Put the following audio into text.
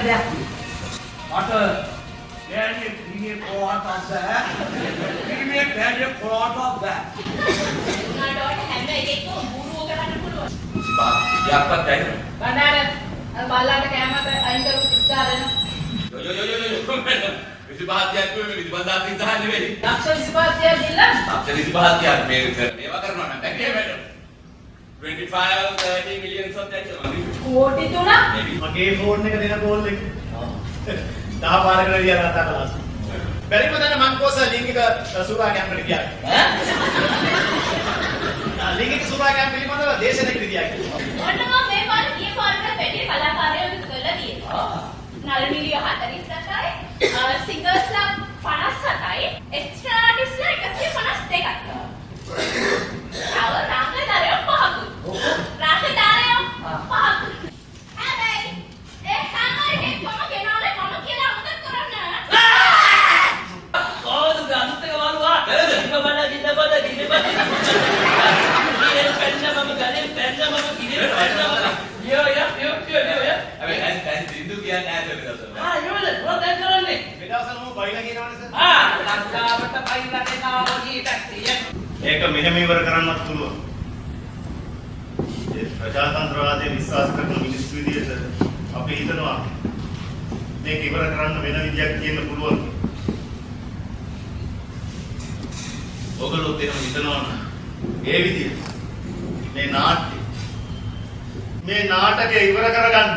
දෙයක් තියෙනවා. මට ගෑණියෙක් දිනේ කොහොමද බෑ. ඉන්නේ ගෑණියෙක් කොහොමද බෑ. උනාට හැම එකෙක්ම බුරුව කරන්න පුළුවන්. සිපා යක්වත් දැනෙන. බණ්ඩාර බල්ලාට කැමත අයින් කරු ඉස්සාරන. යෝ විසිපාතියක් නෙවෙයි විසිපන්දාත් ඉස්සහා නෙවෙයි. දක්ෂ විසිපාතිය දිල්ල. අපේ විසිපාතියක් මේවා කරනවා නම් බැහැ මේක. 25-30 million සබ්ජෙක්ට් කෝටි 3ක් මගේ ෆෝන් එක දෙන කෝල් එක 10 පාරකට විතර කතා කළා. බැරිම දැන මං කොස ලින්ක් එක සුරා කැම්පට ගියා. ලින්ක් එක සුරා කැම්ප පිළිබඳව දේශනයකට ගියා. ඔන්න මම මේ පාර ගිය පාරට වැඩි කලාකාරයෝ කරලා තියෙනවා. නළමිලිය 47යි, සිංගර්ස්ලා 57යි, එක්ස්ට්‍රා ආටිස්ට්ලා 152යි. රාගදාරයෝ 5කුයි. රාගදාරයෝ 5කුයි. හැබැයි ඒ හැමෝටම කොම කෙනාලේ මම කියලා අමතක කරන්න. කොහොමද අනුත් එක වළුවා? ඉබ බඩ ගින්න බඩ ගින්න බඩ. ඉතින් පෙන්න මම ගලෙන් පෙන්න මම කිරේ පෙන්න මම. යෝ. හැබැයි දැන් සින්දු කියන්නේ ඈතට ගත්තා. යෝද මොකද කරන්නේ? මේ දවස්වල මම බයිලා කියනවනේ සර්. ලංකාවට බයිලා දෙනවා කීයක් තියෙන්නේ. ඒක මෙහෙම ඉවර කරන්නත් පුළුවන්. ඒ ප්‍රජාතන්ත්‍රවාදයේ විශ්වාස කරන මිනිස්සු විදියට අපි හිතනවා මේක ඉවර කරන්න වෙන විදියක් කියන්න පුළුවන්. ඔයගොල්ලෝ එහෙම හිතනවා නම් ඒ විදියට මේ නාට්‍ය ඉවර කරගන්න